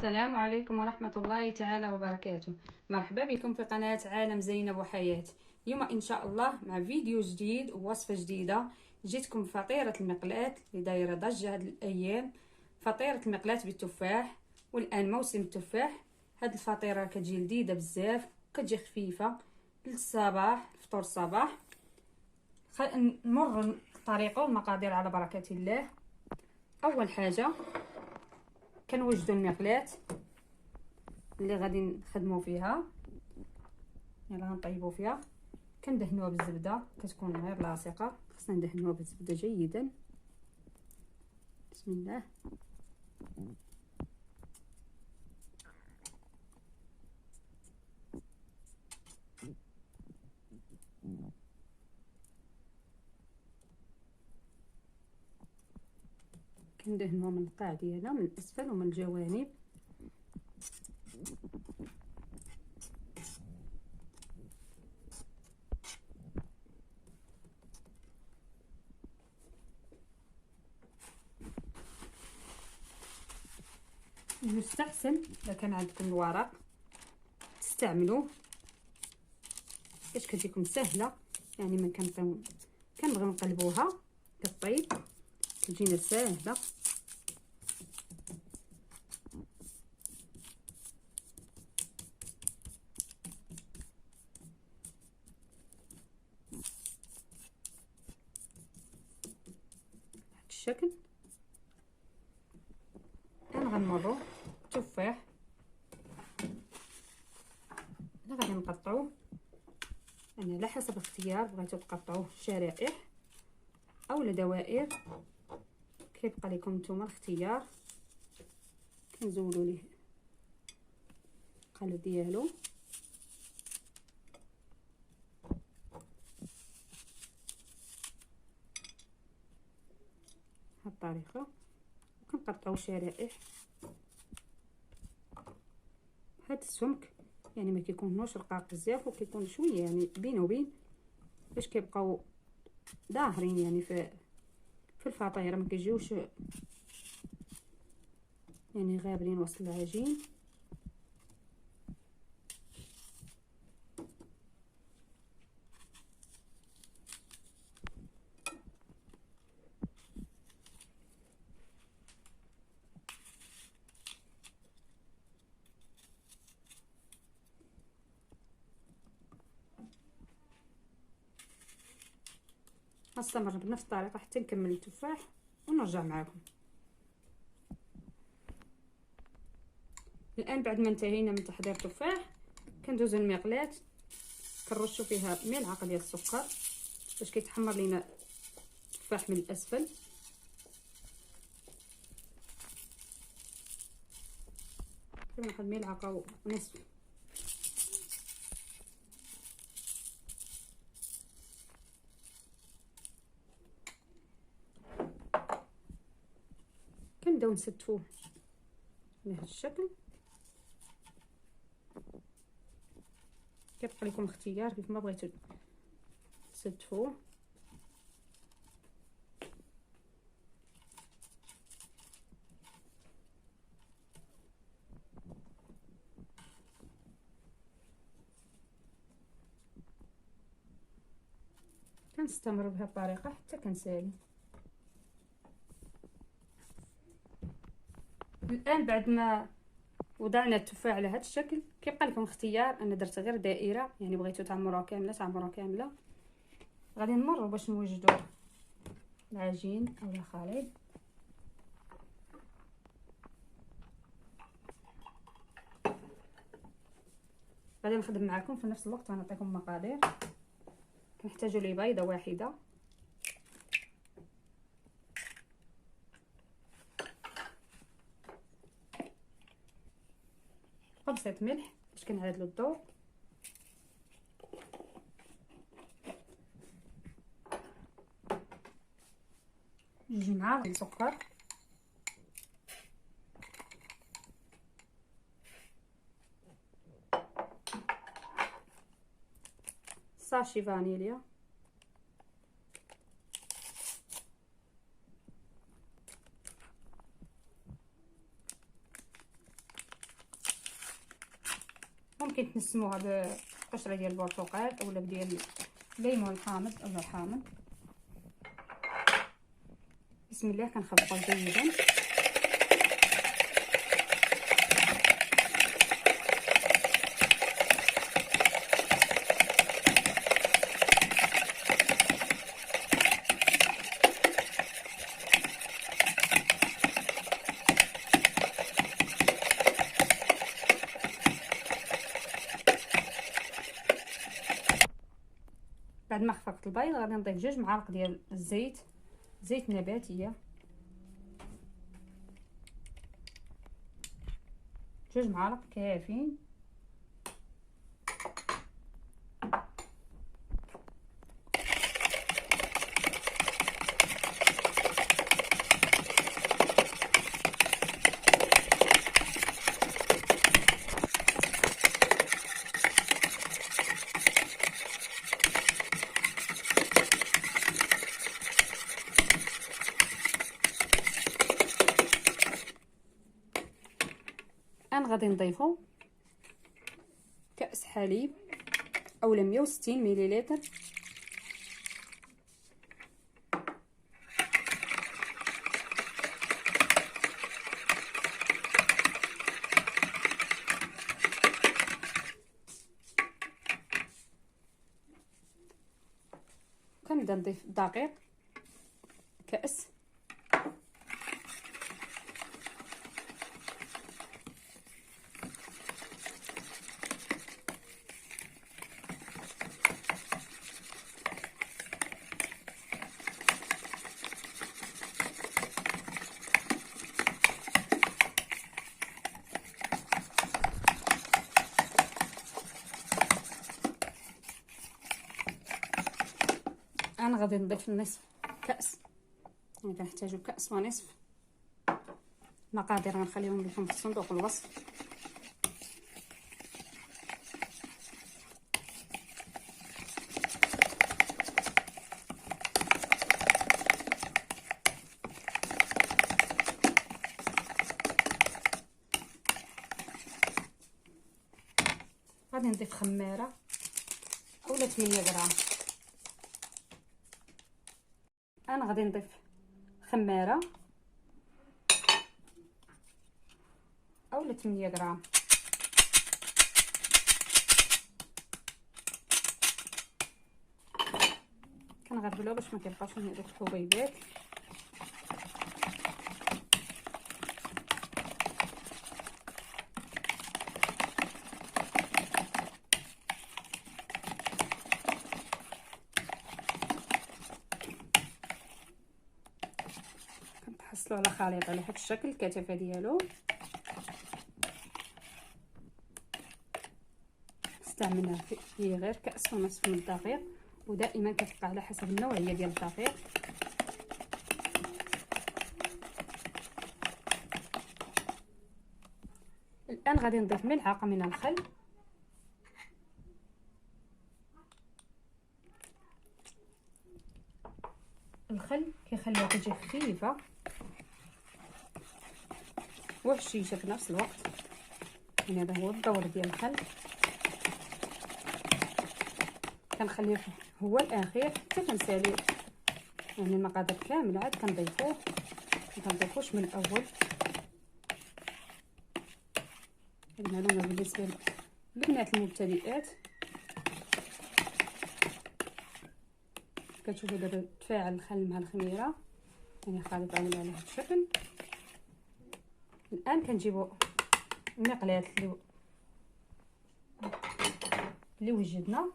السلام عليكم ورحمة الله تعالى وبركاته. مرحبا بكم في قناة عالم زينب وحياة. اليوم إن شاء الله مع فيديو جديد ووصفة جديدة. جيتكم بفطيرة المقلاة اللي دايرة ضجة هاد الأيام، فطيرة المقلاة بالتفاح. والآن موسم التفاح. هاد الفطيرة كتجي لذيذة بزاف، كتجي خفيفة للصباح، فطور الصباح. نمر الطريقة والمقادير على بركة الله. أول حاجة كنوجدوا المقلاة اللي غادي نخدموا فيها، يلا غنطيبوا فيها. كندهنوها بالزبده، كتكون غير لاصقه، خصنا ندهنوها بالزبده جيدا. بسم الله. كندهنوها من القاع ديالها، من الاسفل ومن الجوانب. يستحسن اذا كان عندكم الورق تستعملوه باش كتجيكم سهله، يعني من كنبغيو نقلبوها كطيب كتجينا ساهله. الشكل الان غنمروا التفاح اللي غادي نقطعوه، يعني على حسب الاختيار، بغيتو تقطعوه شرائح او دوائر كيبقى لكم نتوما الاختيار. كنزولوا ليه القلب ديالو، بهاد الطريقه، وكنقطعوا شرائح بهاد السمك، يعني ما كيكونوش رقاق بزاف وكيكون شويه يعني بين وبين، باش كيبقاو ظاهرين يعني في الفطيره، ما كيجيوش يعني غابرين وسط العجين. نستمر بنفس الطريقه حتى نكمل التفاح ونرجع معكم. الان بعد ما انتهينا من تحضير التفاح، كندوزو المقلاة، كنرشوا فيها ملعقه ديال السكر باش كيتحمر لينا التفاح من الاسفل. كناخذ ملعقه ونصف. كنبداو نستفوه بهذا الشكل. كيبقى لكم اختيار كيف ما بغيتو تستفوه. كنستمر بهذه الطريقه حتى كنسالي. الان بعد ما وضعنا التفاح على هذا الشكل، كيبقى لكم اختيار. انا درت غير دائره، يعني بغيتو تعمروها كامله تعمروها كامله. غادي نمروا باش نوجدوا العجين او الخليط. غادي نخدم معكم في نفس الوقت غنعطيكم مقادير. كنحتاجوا لي بيضه واحده، قرصه ملح باش كنعادلوا الضوء، جوج معالق سكر، ساشي فانيليا، ممكن تنسموها بقشره ديال البرتقال اولا بديال الليمون حامض اولا حامض. بسم الله كنخلطوا جيدا. بعد ما خفقت البيض غادي نضيف 2 معالق ديال الزيت، زيت نباتيه، 2 معالق كافيين. الان غادي نضيفو كأس حليب اولا 160 مليلتر، كنبدا نضيف الدقيق كأس، انا غادي نضيف نصف كأس، يعني كنحتاجو كأس ونصف. المقادير غنخليهم لكم في صندوق الوصف. غادي نضيف خماره اولا 8 غرام. انا غادي نضيف خماره اولا 8 غرام. كنغربلوها باش ما كيبقاوش من هذوك الحبيبات. كنحصلوا على خليط على هذا الشكل الكتافه ديالو. استعملنا فيه غير كأس ونصف من الدقيق، ودائما كتبقى على حسب النوعيه ديال الدقيق. الان غادي نضيف ملعقه من الخل، الخل كيخليها تجي خفيفه وهشيشه في نفس الوقت، يعني هذا هو الدور ديال الخل. كنخليه هو الاخير حتى كنسالي، يعني المقادير كامله عاد كنضيفوه، ما كنضيفوش من الاول. المعلومه بالنسبه للبنات المبتدئات. كتشوفوا دابا تفاعل الخل مع الخميره، يعني خليط عامل على هذا الشكل. الان كنجيبوا المقلاة اللي وجدنا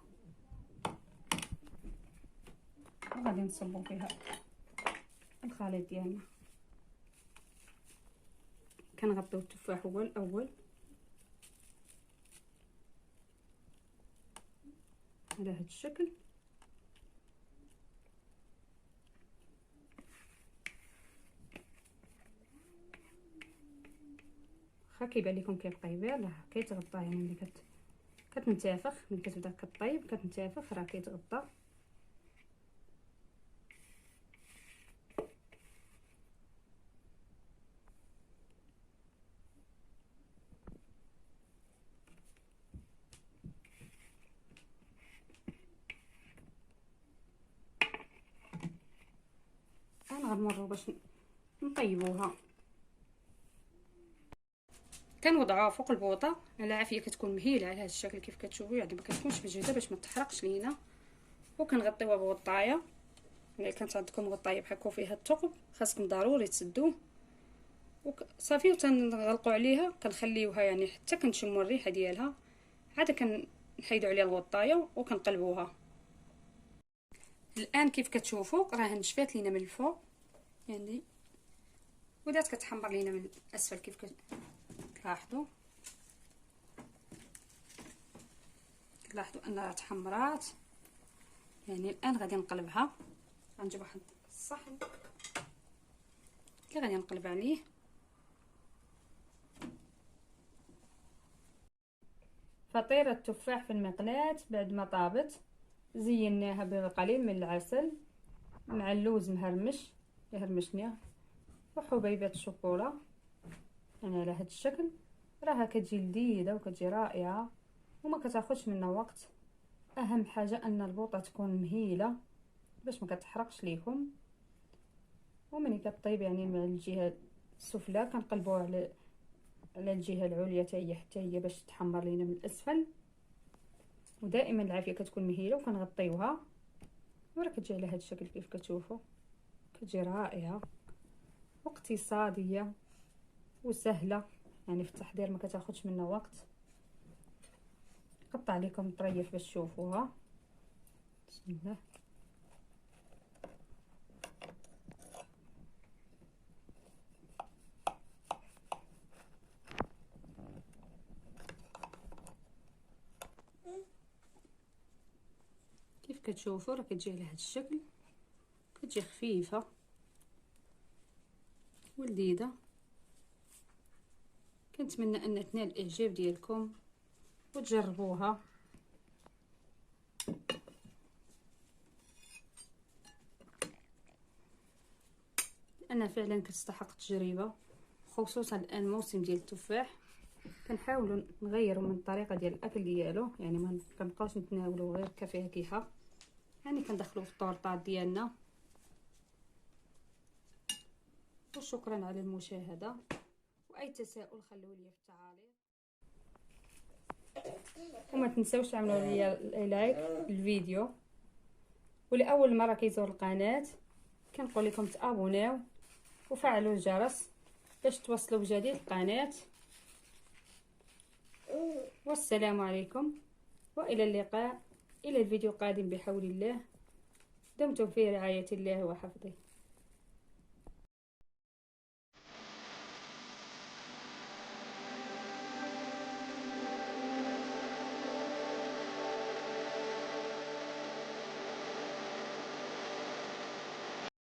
وغادي نصبوا فيها الخليط ديالنا. كنغطيو التفاح هو الاول على هذا الشكل. واخا كيبان لكم كيبقى يبان، راه كيتغطى، يعني ملي كتنتفخ، ملي كتبدا كطيب كتنتفخ راه كيتغطى. كنمروا باش نطيبوها. كنوضعوها فوق البوطه على عافيه، كتكون مهيله على هذا الشكل كيف كتشوفوا، يعني ما كتكونش مجهده باش ما تحرقش لينا. وكنغطيوها بغطايه، يعني كانت عندكم غطايه بحال فيها الثقب خاصكم ضروري تسدوه صافي. وتنغلقوا عليها كنخليوها يعني حتى كنشموا الريحه ديالها، عاد كنحيدوا عليها الغطايه وكنقلبوها. الان كيف كتشوفوا راه نشفات لينا من الفوق يعني، ودات كتحمر لينا من الاسفل كيف كتلاحظوا. انها تحمرات يعني. الان غادي نقلبها، غنجيب واحد الصحن اللي غادي نقلب عليه. فطيرة التفاح في المقلاة بعد ما طابت زيناها بقليل من العسل مع اللوز مهرمش هرمشناه وحبيبات الشوكولا يعني على هذا الشكل. راها كتجي لذيذه وكتجي رائعه وما كتاخذش منا وقت. اهم حاجه ان البوطه تكون مهيله باش ما كتحرقش ليكم. ومني كطيب يعني مع الجهه السفلى كنقلبوها على الجهه العليا حتى هي باش تحمر لينا من الاسفل. ودائما العافيه كتكون مهيله وكنغطيوها، وراه كتجي على هذا الشكل كيف كتشوفوا، كتجي رائعه واقتصاديه وسهله يعني في التحضير، ما كتاخذش منا وقت. قطع لكم طريف باش تشوفوها. بسم الله. كيف كتشوفوا راه كتجي على هذا الشكل، كتجي خفيفه ولذيذه. كنتمنى ان تنال الاعجاب ديالكم وتجربوها. انا فعلا كتستحق التجربه، خصوصا الان موسم ديال التفاح. كنحاولوا نغيروا من الطريقه ديال الاكل ديالو، يعني ما كنبقاوش نتناولوا غير كفاكهه، يعني كندخلوا في الطورطات ديالنا. وشكرا على المشاهده، واي تساؤل خلوه لي في التعاليق. وما تنسوش تعملوا لي لايك للفيديو، ولاول مره كيزور القناه كنقول لكم تابوناو وفعلوا الجرس باش توصلوا بجديد القناه. والسلام عليكم والى اللقاء، الى الفيديو القادم بحول الله. دمتم في رعايه الله وحفظه.